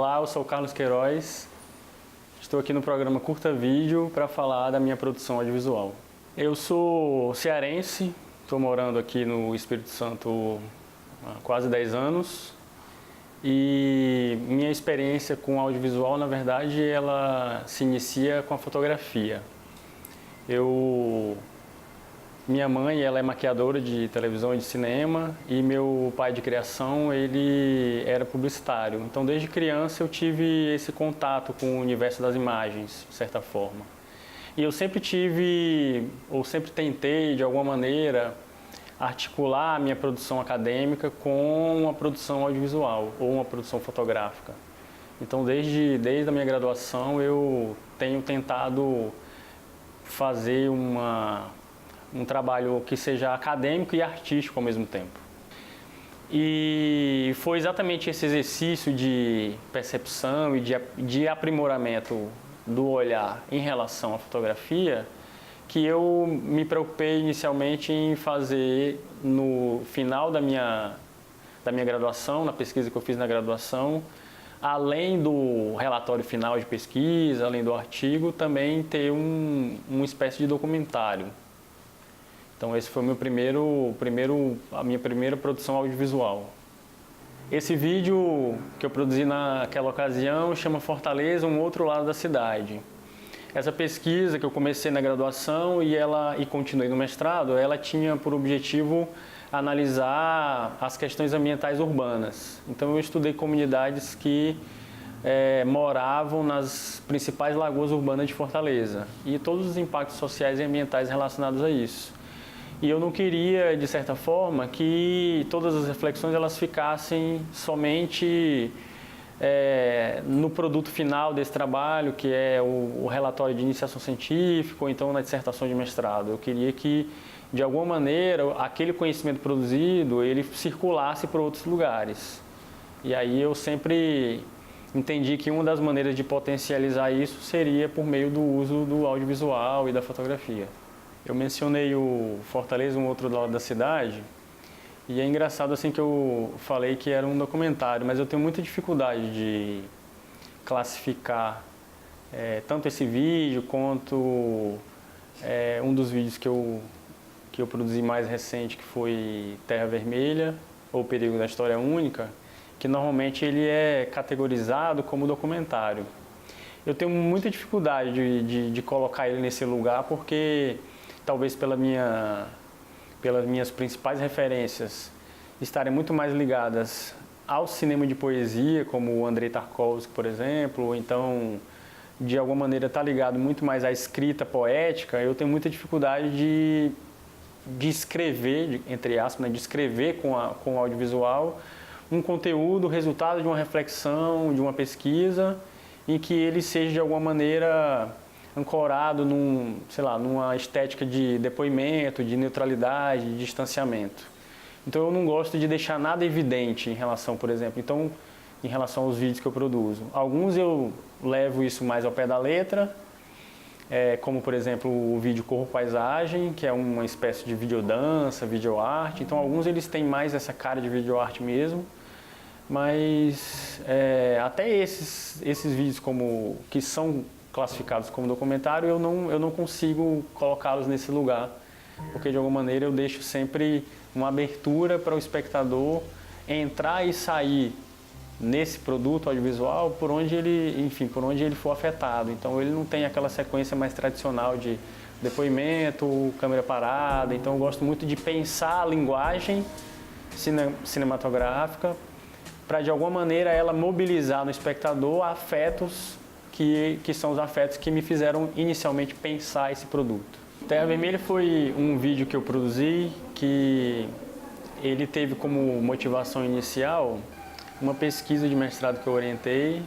Olá, eu sou o Carlos Queiroz, estou aqui no programa Curta Vídeo para falar da minha produção audiovisual. Eu sou cearense, estou morando aqui no Espírito Santo há quase 10 anos e minha experiência com audiovisual, na verdade, ela se inicia com a fotografia. Minha mãe, ela é maquiadora de televisão e de cinema e meu pai de criação, ele era publicitário. Então, desde criança eu tive esse contato com o universo das imagens, de certa forma. E eu sempre sempre tentei, de alguma maneira, articular a minha produção acadêmica com uma produção audiovisual ou uma produção fotográfica. Então, desde a minha graduação, eu tenho tentado fazer um trabalho que seja acadêmico e artístico ao mesmo tempo. E foi exatamente esse exercício de percepção e de aprimoramento do olhar em relação à fotografia que eu me preocupei inicialmente em fazer no final da minha graduação, na pesquisa que eu fiz na graduação, além do relatório final de pesquisa, além do artigo, também ter uma espécie de documentário. Então esse foi a minha primeira produção audiovisual. Esse vídeo que eu produzi naquela ocasião chama Fortaleza, um outro lado da cidade. Essa pesquisa que eu comecei na graduação e continuei no mestrado, ela tinha por objetivo analisar as questões ambientais urbanas. Então eu estudei comunidades que moravam nas principais lagoas urbanas de Fortaleza e todos os impactos sociais e ambientais relacionados a isso. E eu não queria, de certa forma, que todas as reflexões elas ficassem somente no produto final desse trabalho, que é o relatório de iniciação científica ou então na dissertação de mestrado. Eu queria que, de alguma maneira, aquele conhecimento produzido, ele circulasse para outros lugares. E aí eu sempre entendi que uma das maneiras de potencializar isso seria por meio do uso do audiovisual e da fotografia. Eu mencionei o Fortaleza, um outro lado da cidade, e é engraçado assim que eu falei que era um documentário, mas eu tenho muita dificuldade de classificar tanto esse vídeo quanto um dos vídeos que eu produzi mais recente, que foi Terra Vermelha, ou Perigo da História Única, que normalmente ele é categorizado como documentário. Eu tenho muita dificuldade de colocar ele nesse lugar porque talvez pelas minhas principais referências estarem muito mais ligadas ao cinema de poesia, como o Andrei Tarkovsky, por exemplo, ou então, de alguma maneira, está ligado muito mais à escrita poética. Eu tenho muita dificuldade de escrever, entre aspas, de escrever com o audiovisual um conteúdo, resultado de uma reflexão, de uma pesquisa, em que ele seja, de alguma maneira, ancorado numa estética de depoimento, de neutralidade, de distanciamento. Então eu não gosto de deixar nada evidente em relação, por exemplo, em relação aos vídeos que eu produzo. Alguns eu levo isso mais ao pé da letra, como por exemplo o vídeo Corpo Paisagem, que é uma espécie de videodança, videoarte. Então alguns eles têm mais essa cara de videoarte mesmo, mas até esses vídeos que são classificados como documentário, eu não consigo colocá-los nesse lugar, porque de alguma maneira eu deixo sempre uma abertura para o espectador entrar e sair nesse produto audiovisual por onde ele for afetado. Então ele não tem aquela sequência mais tradicional de depoimento, câmera parada. Então eu gosto muito de pensar a linguagem cinematográfica para de alguma maneira ela mobilizar no espectador afetos que são os afetos que me fizeram inicialmente pensar esse produto. Terra Vermelha foi um vídeo que eu produzi que ele teve como motivação inicial uma pesquisa de mestrado que eu orientei,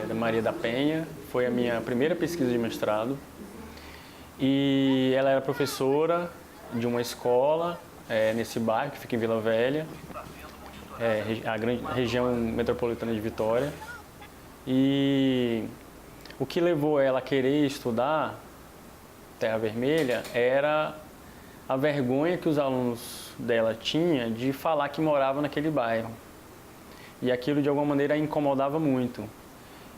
da Maria da Penha. Foi a minha primeira pesquisa de mestrado e ela era professora de uma escola nesse bairro que fica em Vila Velha, a grande região metropolitana de Vitória. E o que levou ela a querer estudar Terra Vermelha era a vergonha que os alunos dela tinham de falar que morava naquele bairro. E aquilo de alguma maneira a incomodava muito.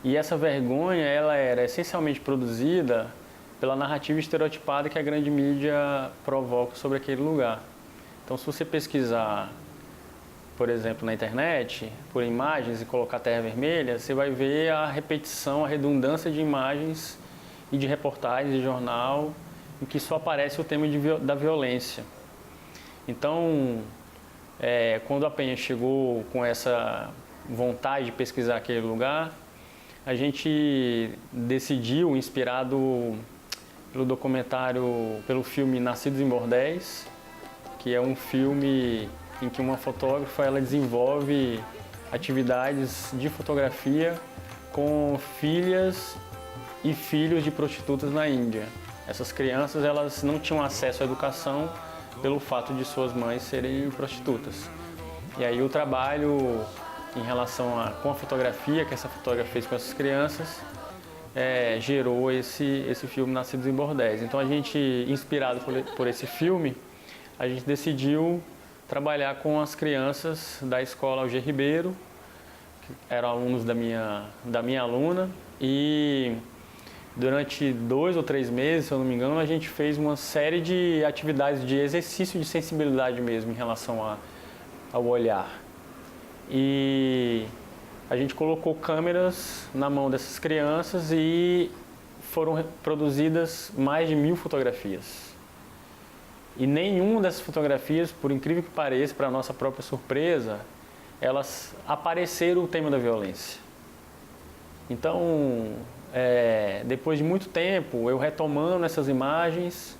E essa vergonha, ela era essencialmente produzida pela narrativa estereotipada que a grande mídia provoca sobre aquele lugar. Então, se você pesquisar, por exemplo, na internet, por imagens e colocar Terra Vermelha, você vai ver a repetição, a redundância de imagens e de reportagens de jornal em que só aparece o tema da violência. Então, quando a Penha chegou com essa vontade de pesquisar aquele lugar, a gente decidiu, inspirado pelo filme Nascidos em Bordéis, que é um filme em que uma fotógrafa ela desenvolve atividades de fotografia com filhas e filhos de prostitutas na Índia. Essas crianças elas não tinham acesso à educação pelo fato de suas mães serem prostitutas. E aí o trabalho em relação com a fotografia que essa fotógrafa fez com essas crianças gerou esse filme Nascidos em Bordéis. Então a gente, inspirado por esse filme, a gente decidiu trabalhar com as crianças da escola Alger Ribeiro, que eram alunos da minha aluna, e durante 2 ou 3 meses, se eu não me engano, a gente fez uma série de atividades de exercício de sensibilidade mesmo em relação ao olhar. E a gente colocou câmeras na mão dessas crianças e foram produzidas mais de 1000 fotografias. E nenhuma dessas fotografias, por incrível que pareça, para a nossa própria surpresa, elas apareceram o tema da violência. Então, depois de muito tempo, eu retomando essas imagens,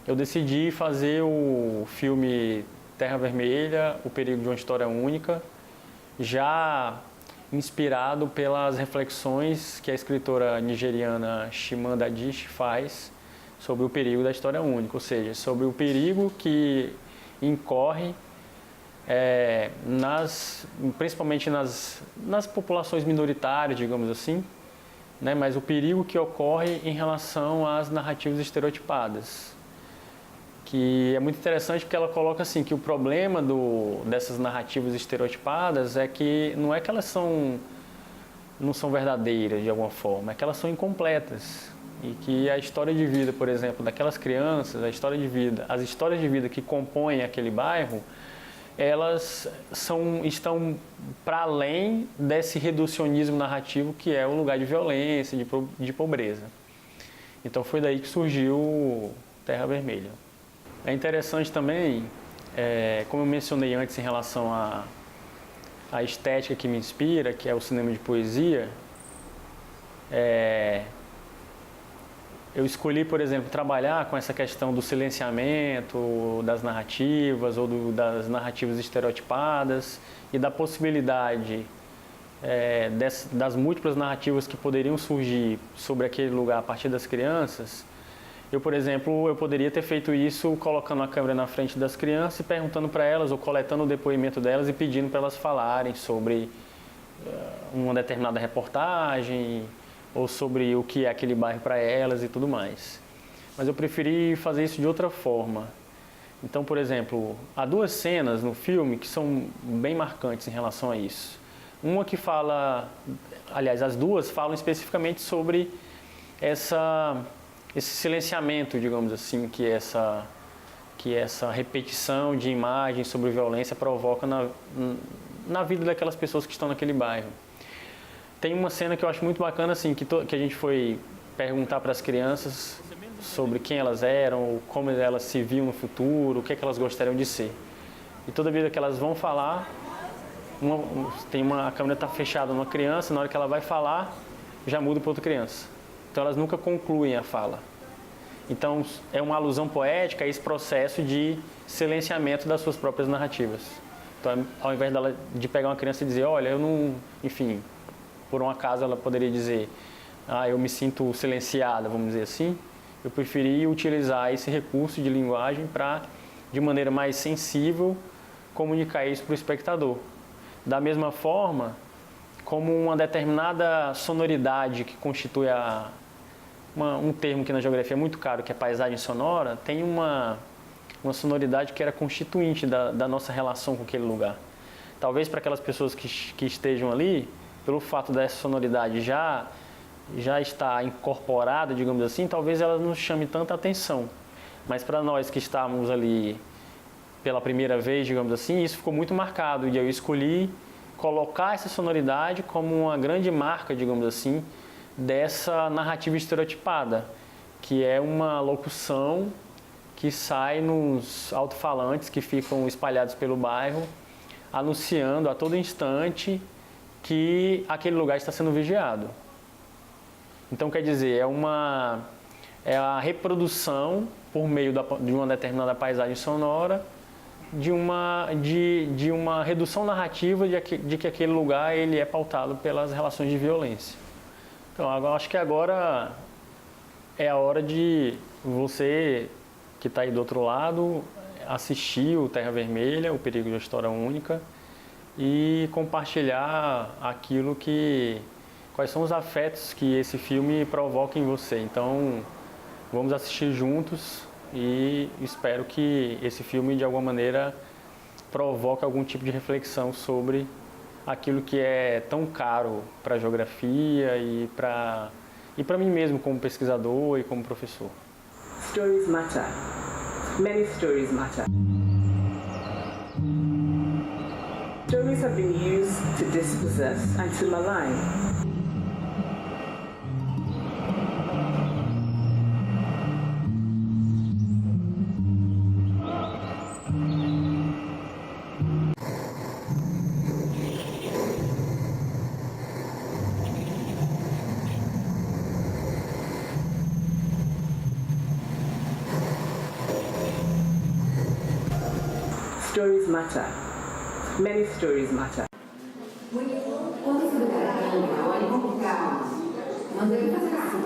eu decidi fazer o filme Terra Vermelha, O Perigo de uma História Única, já inspirado pelas reflexões que a escritora nigeriana Chimamanda Adichie faz sobre o perigo da história única, ou seja, sobre o perigo que incorre principalmente nas populações minoritárias, digamos assim, né, mas o perigo que ocorre em relação às narrativas estereotipadas. Que é muito interessante porque ela coloca assim que o problema dessas narrativas estereotipadas é que não é que elas não são verdadeiras de alguma forma, é que elas são incompletas. E que a história de vida, por exemplo, daquelas crianças, as histórias de vida que compõem aquele bairro, elas estão para além desse reducionismo narrativo que é o lugar de violência, de pobreza. Então foi daí que surgiu Terra Vermelha. É interessante também, como eu mencionei antes em relação à estética que me inspira, que é o cinema de poesia, eu escolhi, por exemplo, trabalhar com essa questão do silenciamento das narrativas ou das narrativas estereotipadas e da possibilidade das múltiplas narrativas que poderiam surgir sobre aquele lugar a partir das crianças. Eu, por exemplo, eu poderia ter feito isso colocando a câmera na frente das crianças e perguntando para elas ou coletando o depoimento delas e pedindo para elas falarem sobre uma determinada reportagem ou sobre o que é aquele bairro para elas e tudo mais. Mas eu preferi fazer isso de outra forma. Então, por exemplo, há 2 cenas no filme que são bem marcantes em relação a isso. Uma que aliás, as 2 falam especificamente sobre esse silenciamento, digamos assim, que essa repetição de imagens sobre violência provoca na vida daquelas pessoas que estão naquele bairro. Tem uma cena que eu acho muito bacana, assim, que a gente foi perguntar para as crianças sobre quem elas eram, como elas se viam no futuro, o que elas gostariam de ser. E toda vez que elas vão falar, a câmera está fechada numa criança, na hora que ela vai falar, já muda para outra criança. Então elas nunca concluem a fala. Então é uma alusão poética a esse processo de silenciamento das suas próprias narrativas. Então, ao invés de pegar uma criança e dizer, olha, eu não... Enfim, por um acaso ela poderia dizer, eu me sinto silenciada, vamos dizer assim. Eu preferi utilizar esse recurso de linguagem para, de maneira mais sensível, comunicar isso para o espectador. Da mesma forma, como uma determinada sonoridade que constitui um termo que na geografia é muito caro, que é paisagem sonora, tem uma sonoridade que era constituinte da nossa relação com aquele lugar. talvez para aquelas pessoas que estejam ali, pelo fato dessa sonoridade já estar incorporada, digamos assim, talvez ela não chame tanta atenção. Mas para nós que estávamos ali pela primeira vez, digamos assim, isso ficou muito marcado e eu escolhi colocar essa sonoridade como uma grande marca, digamos assim, dessa narrativa estereotipada, que é uma locução que sai nos alto-falantes que ficam espalhados pelo bairro, anunciando a todo instante que aquele lugar está sendo vigiado. Então, quer dizer, é a reprodução, por meio de uma determinada paisagem sonora, de uma redução narrativa de que aquele lugar ele é pautado pelas relações de violência. Então, eu acho que agora é a hora de você, que está aí do outro lado, assistir o Terra Vermelha, O Perigo de uma História Única, e compartilhar quais são os afetos que esse filme provoca em você. Então, vamos assistir juntos e espero que esse filme, de alguma maneira, provoque algum tipo de reflexão sobre aquilo que é tão caro para a geografia e para mim mesmo como pesquisador e como professor. Stories matter. Many stories matter. Stories have been used to dispossess and to malign. Stories matter. Many stories matter. Quando você vai olhe com calma. Mas ele fazer assim.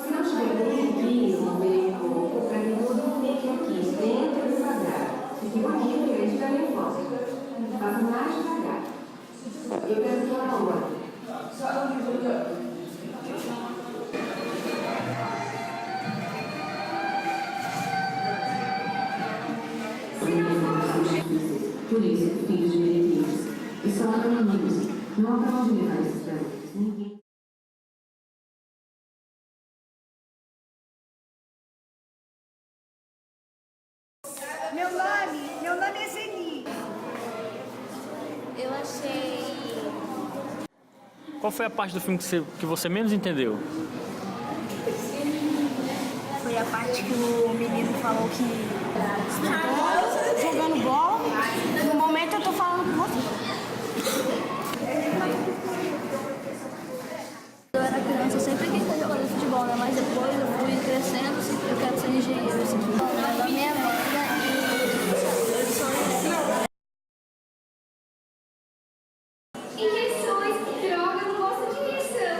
Se não tiver bem aqui, não vem pouco, para que tudo fique aqui, dentro do quadrado. Se ficou aqui, o grande está ali fora. Faça mais devagar. Eu quero que ela olhe. Por isso, filhos de meretrizes, e são anônimos, não há para onde levar esses garotos. Ninguém. Meu nome é Zeni. Eu achei... Qual foi a parte do filme que você menos entendeu? Foi a parte que o menino falou que jogando bola. No momento eu tô falando com você. Eu era criança, eu sempre quis ser jogador de futebol, né? Mas depois eu fui crescendo, eu quero ser engenheiro. Assim. A minha mãe e eu sou assim. Injeções, droga, não gosto de injeção.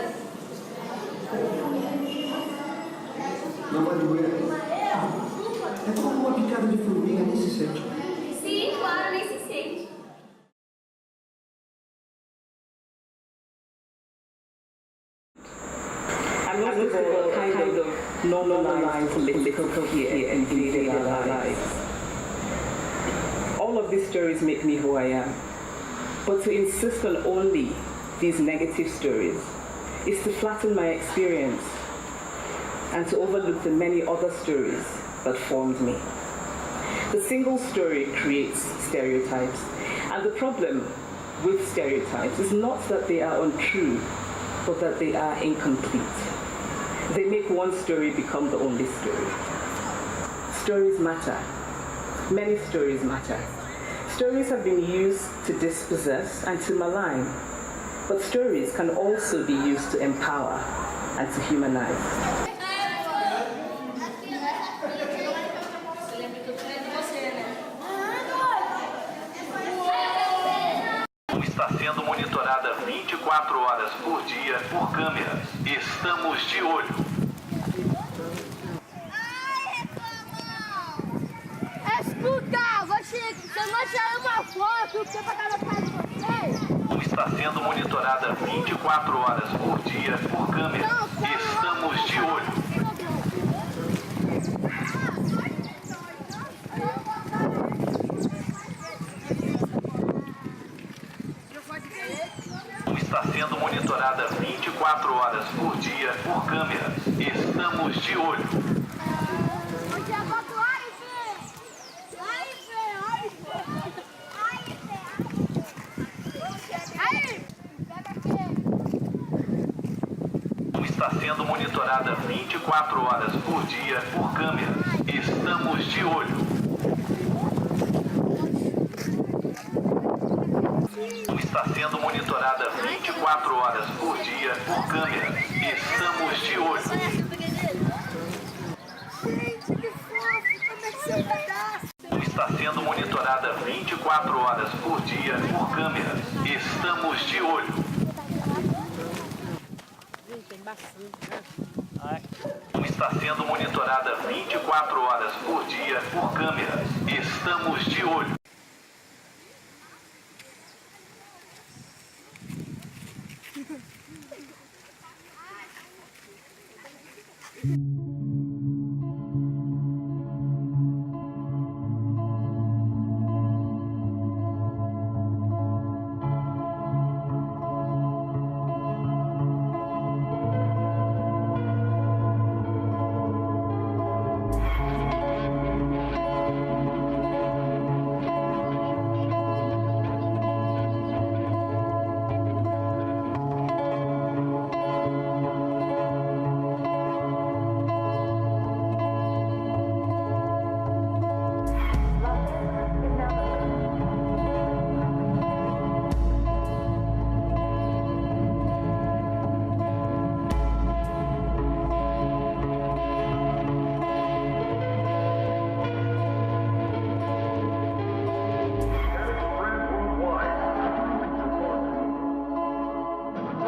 Não vai doer. É como uma picada de formiga, nem se sente. Sim, claro, nem se sente. And most of all, kind of normalize political fear invading our lives. All of these stories make me who I am. But to insist on only these negative stories is to flatten my experience and to overlook the many other stories that formed me. The single story creates stereotypes, and the problem with stereotypes is not that they are untrue, but that they are incomplete. They make one story become the only story. Stories matter. Many stories matter. Stories have been used to dispossess and to malign, but stories can also be used to empower and to humanize. Está sendo monitorada 24 horas por dia por câmeras. Estamos de olho. Escuta, você não tirar uma foto que pra cada casa de vocês? Está sendo monitorada 24 horas por dia por câmeras. Estamos de olho. monitorada 24 horas por dia por câmeras. Estamos de olho. Está sendo monitorada 24 horas por dia por câmeras. Estamos de olho. Está sendo monitorada 24 horas por dia por câmeras. Estamos de olho. Está sendo monitorada 24 horas por dia por câmeras. Estamos de olho. Está sendo monitorada 24 horas por dia por câmeras. Estamos de olho.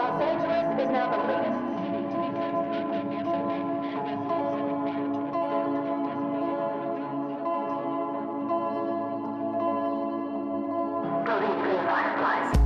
Los Angeles is now the latest city to be transferred from national Coding green fireflies.